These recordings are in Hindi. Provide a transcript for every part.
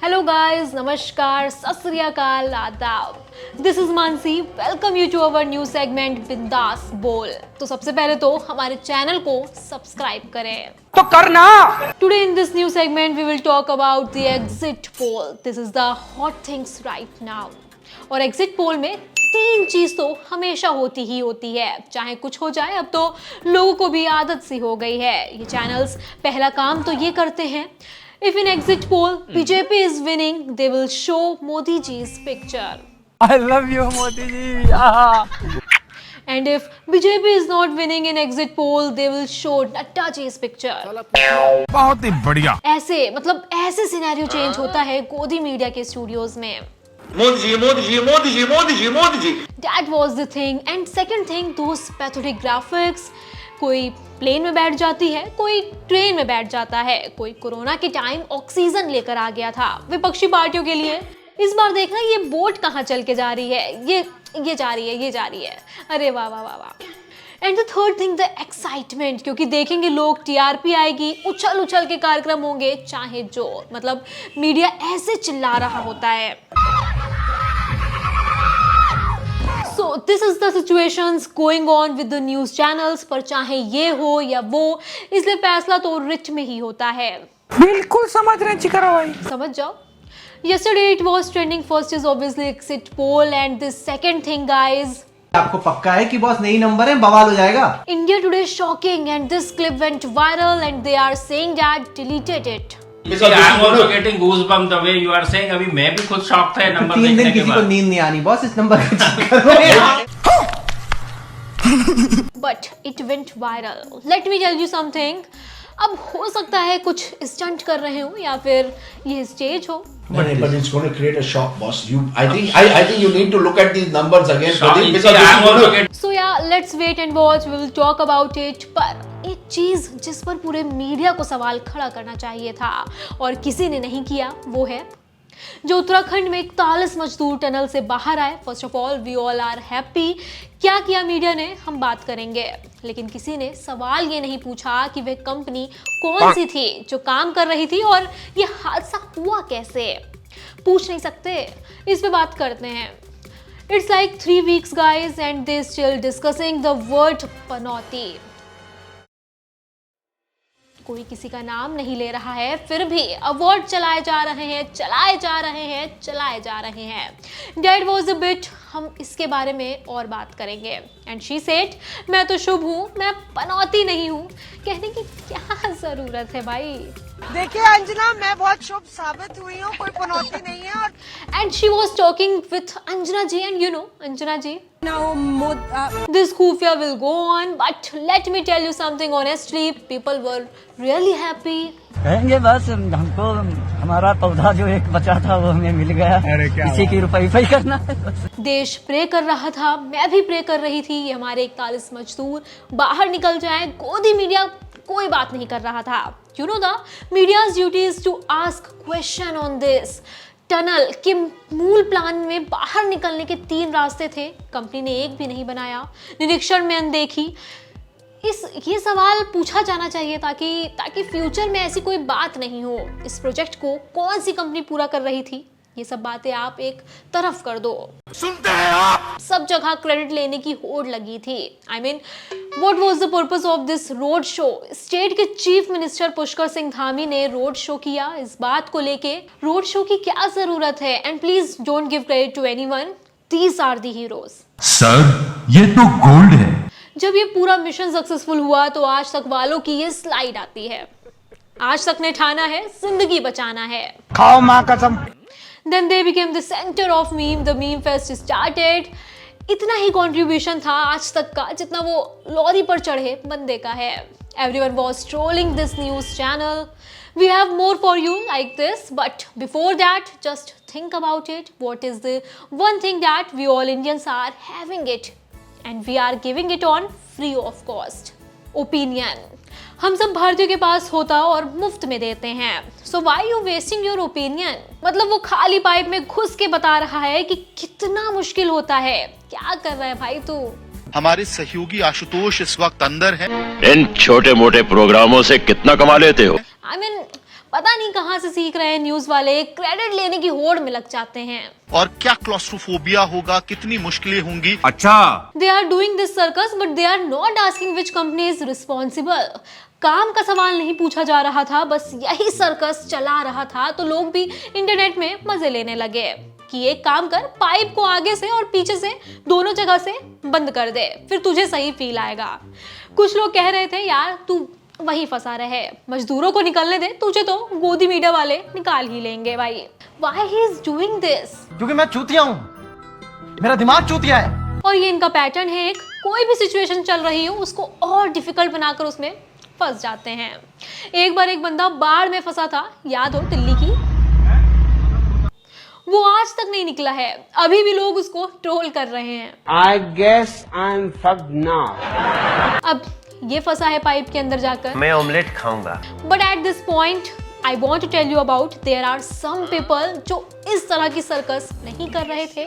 हेलो गाइस, नमस्कार, सत श्री अकाल, आदाब। This is Mansi. Welcome you to our new segment Bindaas Bol. तो सबसे पहले तो हमारे चैनल को सब्सक्राइब करें तो करना। Today in this new segment we will talk about the exit poll. This is the hot things right now. और एग्जिट पोल में तीन चीज तो हमेशा होती ही होती है, चाहे कुछ हो जाए। अब तो लोगों को भी आदत सी हो गई है। ये चैनल्स पहला काम तो ये करते हैं, if in exit poll BJP is winning, they will show Modi ji's picture. I love you, Modi ji. And if BJP is not winning in exit poll, they will show Natta ji's picture. बहुत ही बढ़िया। ऐसे सिनेरियो चेंज होता है गोदी मीडिया के स्टूडियोज में। Modi ji Modi ji Modi ji Modi ji Modi ji. That was the thing. And second thing, those pathetic graphics. कोई प्लेन में बैठ जाती है, कोई ट्रेन में बैठ जाता है, कोई कोरोना के टाइम ऑक्सीजन लेकर आ गया था विपक्षी पार्टियों के लिए। इस बार देखना ये बोट कहाँ चल के जा रही है, ये जा रही है, ये जा रही है। अरे वाह वाह वाह वाह। And the third thing, the excitement, क्योंकि देखेंगे लोग, टीआरपी आएगी, उछल उछल के कार्यक्रम होंगे, चाहे जो मीडिया ऐसे चिल्ला रहा होता है। So this is the situations going on with the news channels, पर चाहे ये हो या वो, इसलिए फैसला तो रिच में ही होता है। बिल्कुल समझ रहे चिकरा भाई, समझ जाओ। Yesterday it was trending. First is obviously exit poll, and the second thing, guys, आपको पक्का है कि बॉस नई नंबर है, बवाल हो जाएगा। India Today shocking, and this clip went viral, and they are saying that deleted it. I am also getting goosebumps the way you are saying. अभी मैं भी खुद शॉक था नंबर तीन देखने दिन के किसी बाद। को नींद नहीं आनी बॉस इस नंबर के चक्कर में। But it went viral. Let me tell you something. अब हो सकता है कुछ स्टंट कर रहे हो या फिर ये स्टेज हो। But it's going to create a shock, boss. I think you need to look at these numbers again. Because I am also getting So yeah, let's wait and watch. We will talk about it. पर एक चीज जिस पर पूरे मीडिया को सवाल खड़ा करना चाहिए था और किसी ने नहीं किया, वो है जो उत्तराखंड में 41 मजदूर टनल से बाहर आए। First of all we all are happy. क्या किया मीडिया ने, हम बात करेंगे, लेकिन किसी ने सवाल ये नहीं पूछा कि वह कंपनी कौन सी थी जो काम कर रही थी और ये हादसा हुआ कैसे। पूछ नहीं सकते, इस पे बात करते हैं। It's like 3 weeks guys and they still discussing the word पनौती। कोई किसी का नाम नहीं ले रहा है, फिर भी अवार्ड चलाए जा रहे हैं, चलाए जा रहे हैं, चलाए जा रहे हैं। That was a bit, हम इसके बारे में और बात करेंगे। एंड शी सेड, मैं तो शुभ हूँ, मैं पनौती नहीं हूँ। कहने की क्या जरूरत है भाई। देखिए अंजना, मैं बहुत शुभ साबित हुई हूँ, कोई पनौती नहीं है। और and she was talking with Anjana ji, and you know Anjana ji, this khufia will go on, but let me tell you something honestly, people were really happy. कहेंगे बस हमको हमारा पौधा जो एक बचा था वो हमें मिल गया, इसी की रुपई करना है। देश प्रे कर रहा था, मैं भी प्रे कर रही थी, ये हमारे 41 मजदूर बाहर निकल जाएं। गोदी मीडिया कोई बात नहीं कर रहा था। You know the media's duty is to ask question on this. Tunnel के मूल प्लान में बाहर निकलने के 3 रास्ते थे, कंपनी ने एक भी नहीं बनाया, निरीक्षण में अनदेखी। ये सवाल पूछा जाना चाहिए ताकि फ्यूचर में ऐसी कोई बात नहीं हो। इस प्रोजेक्ट को कौन सी कंपनी पूरा कर रही थी, ये सब बातें आप एक तरफ कर दो। सुनते हैं आप? सब जगह क्रेडिट लेने की होड़ लगी थी। I mean, what was the purpose of this road show? State के चीफ मिनिस्टर पुष्कर सिंह धामी ने रोड शो किया। इस बात को लेके रोड शो की क्या जरूरत है? And please don't give credit to anyone, these are the heroes. Sir ये तो गोल्ड है। जब ये पूरा मिशन सक्सेसफुल हुआ तो आज तक वालों की ये स्लाइड आती है। आज तक ने ठाना है जिंदगी बचाना है। खाओ माँ कसम। Then they became the center of meme. The meme fest started. इतना ही कंट्रीब्यूशन था आज तक का जितना वो लॉरी पर चढ़े बंदे का है। Everyone was trolling this news channel. We have more for you like this, but before that, just think about it. What is the one thing that we all Indians are having it, and we are giving it on free of cost? Opinion. हम सब भारतीयों के पास होता और मुफ्त में देते हैं। So why you wasting your opinion? मतलब वो खाली पाइप में घुस के बता रहा है कि कितना मुश्किल होता है। क्या कर रहा है भाई तू? हमारे सहयोगी आशुतोष इस वक्त अंदर है। इन छोटे मोटे प्रोग्रामों से कितना कमा लेते हो? I mean, पता नहीं कहां से सीख रहे हैं न्यूज वाले, क्रेडिट लेने की होड़ में लग जाते हैं। और क्या क्लॉस्ट्रोफोबिया होगा, कितनी मुश्किलें होंगी। अच्छा, they are doing this circus but they are not asking which company is responsible. काम का सवाल नहीं पूछा जा रहा था, बस यही सर्कस चला रहा था, तो लोग भी इंटरनेट में मजे लेने लगे कि एक काम कर, पाइप को आगे से और पीछे से दोनों जगह से बंद कर दे, फिर तुझे सही फील आएगा। कुछ लोग कह रहे थे यार तू वहीं फंसा रहे, मजदूरों को निकलने दे, तुझे तो गोदी मीडिया वाले निकाल ही लेंगे भाई। Why he is doing this? क्योंकि मैं चूतिया हूँ, मेरा दिमाग चूतिया है। और ये इनका पैटर्न है, एक कोई भी सिचुएशन चल रही हो उसको और डिफिकल्ट बनाकर उसमें फंस जाते हैं। एक बार एक बंदा बाढ़ में फंसा था, याद हो दिल्ली की, वो आज तक नहीं निकला है, अभी भी लोग उसको ट्रोल कर रहे हैं। I guess I'm fucked now. अब ये फंसा है पाइप के अंदर जाकर। मैं ऑमलेट खाऊंगा। But at this point I want to tell you about there are some people जो इस तरह की सर्कस नहीं कर रहे थे,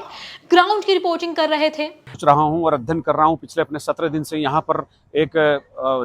ग्राउंड की रिपोर्टिंग कर रहे थे। सोच रहा हूँ और अध्ययन कर रहा हूँ पिछले अपने 17 दिन से यहाँ पर एक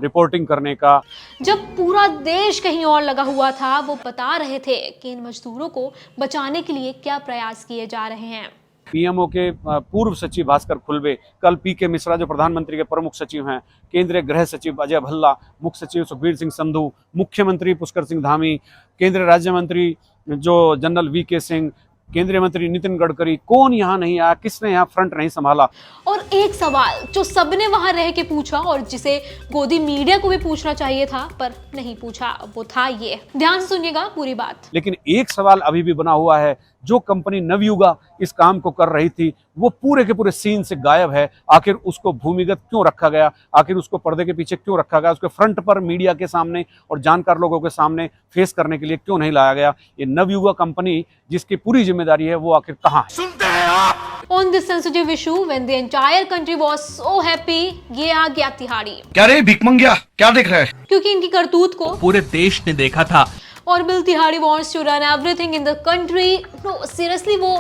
रिपोर्टिंग करने का। जब पूरा देश कहीं और लगा हुआ था, वो बता रहे थे कि इन मजदूरों को बचाने के लिए क्या प्रयास किए जा रहे हैं। पीएमओ के पूर्व सचिव भास्कर खुलबे, कल पीके मिश्रा जो प्रधानमंत्री के प्रमुख सचिव हैं, केंद्रीय गृह सचिव अजय भल्ला, मुख्य सचिव सुखबीर सिंह संधू, मुख्यमंत्री पुष्कर सिंह धामी, केंद्रीय राज्य मंत्री जो जनरल वीके सिंह, केंद्रीय मंत्री नितिन गडकरी, कौन यहाँ नहीं आया, किसने यहाँ फ्रंट नहीं संभाला। और एक सवाल जो सबने वहां रह के पूछा और जिसे गोदी मीडिया को भी पूछना चाहिए था पर नहीं पूछा, वो था ये, ध्यान से सुनिएगा पूरी बात। लेकिन एक सवाल अभी भी बना हुआ है, जो कंपनी नवयुगा इस काम को कर रही थी वो पूरे के पूरे सीन से गायब है। आखिर उसको भूमिगत क्यों रखा गया, आखिर उसको पर्दे के पीछे क्यों रखा गया, उसके फ्रंट पर मीडिया के सामने और जानकार लोगों के सामने फेस करने के लिए क्यों नहीं लाया गया। ये नवयुगा कंपनी जिसकी पूरी जिम्मेदारी है वो आखिर कहाँ है। सुनते हैं आप? On this sensitive issue, when the entire country was so happy, ये आ गया तिहाड़ी। क्या रे भिखमंगिया, क्या देख रहा है। क्योंकि इनकी करतूत को पूरे देश ने देखा था। और bill तिहाड़ी wants to run everything in the country। No, seriously वो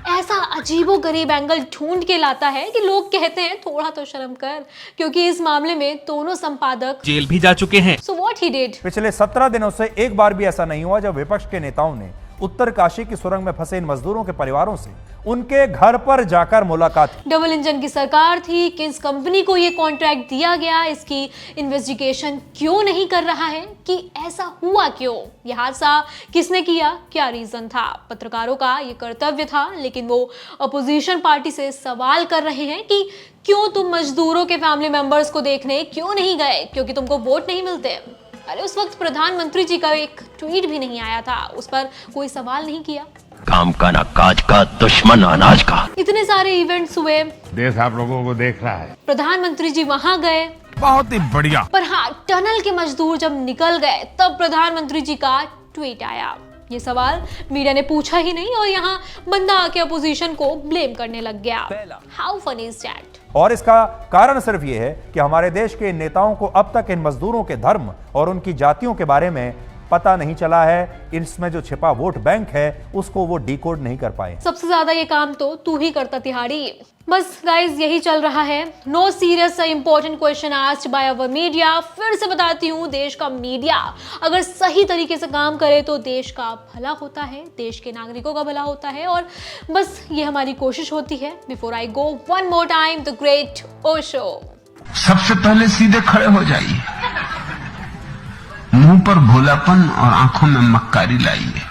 ऐसा अजीबोगरीब एंगल ढूंढ के लाता है कि लोग कहते हैं थोड़ा तो शर्म कर, क्योंकि इस मामले में दोनों संपादक जेल भी जा चुके हैं। So what he did? पिछले 17 दिनों से एक बार भी ऐसा नहीं हुआ जब विपक्ष के नेताओं ने उत्तरकाशी की सुरंग में फंसे इन मजदूरों के परिवारों से उनके घर पर जाकर मुलाकात। डबल इंजन की सरकार थी, किस कंपनी को ये कॉन्ट्रैक्ट दिया गया, इसकी इन्वेस्टिगेशन क्यों नहीं कर रहा है, कि ऐसा हुआ क्यों, ये हादसा किसने किया, क्या रीजन था। पत्रकारों का ये कर्तव्य था, लेकिन वो अपोजिशन पार्टी से सवाल कर रहे हैं कि क्यों तुम मजदूरों के फैमिली मेंबर्स को देखने क्यों नहीं गए, क्योंकि तुमको वोट नहीं मिलते। अरे उस वक्त प्रधानमंत्री जी का एक ट्वीट भी नहीं आया था, उस पर कोई सवाल नहीं किया। काम का ना काज का, दुश्मन अनाज का। इतने सारे इवेंट्स हुए, देश आप लोगों को देख रहा है। प्रधानमंत्री जी वहां गए, बहुत ही बढ़िया। पर हाँ, टनल के मजदूर जब निकल गए तब प्रधानमंत्री जी का ट्वीट आया। ये सवाल मीडिया ने पूछा ही नहीं और यहाँ बंदा आके अपोजिशन को ब्लेम करने लग गया। How funny is that. और इसका कारण सिर्फ ये है कि हमारे देश के इन नेताओं को अब तक इन मजदूरों के धर्म और उनकी जातियों के बारे में पता नहीं चला है। इसमें जो छिपा वोट बैंक है उसको वो डिकोड नहीं कर पाए। सबसे ज्यादा ये काम तो तू ही करता तिहाड़ी। बस गाइस यही चल रहा है। No serious important question asked by our media. फिर से बताती हूँ, देश का मीडिया अगर सही तरीके से काम करे तो देश का भला होता है, देश के नागरिकों का भला होता है, और बस ये हमारी कोशिश होती है। Before I go one more time, the great Osho. सबसे पहले सीधे खड़े हो जाइए, मुंह पर भोलापन और आंखों में मक्कारी लाइए,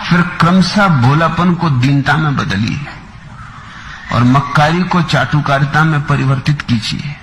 फिर क्रमशः भोलापन को दीनता में बदलिए और मक्कारी को चाटुकारिता में परिवर्तित कीजिए।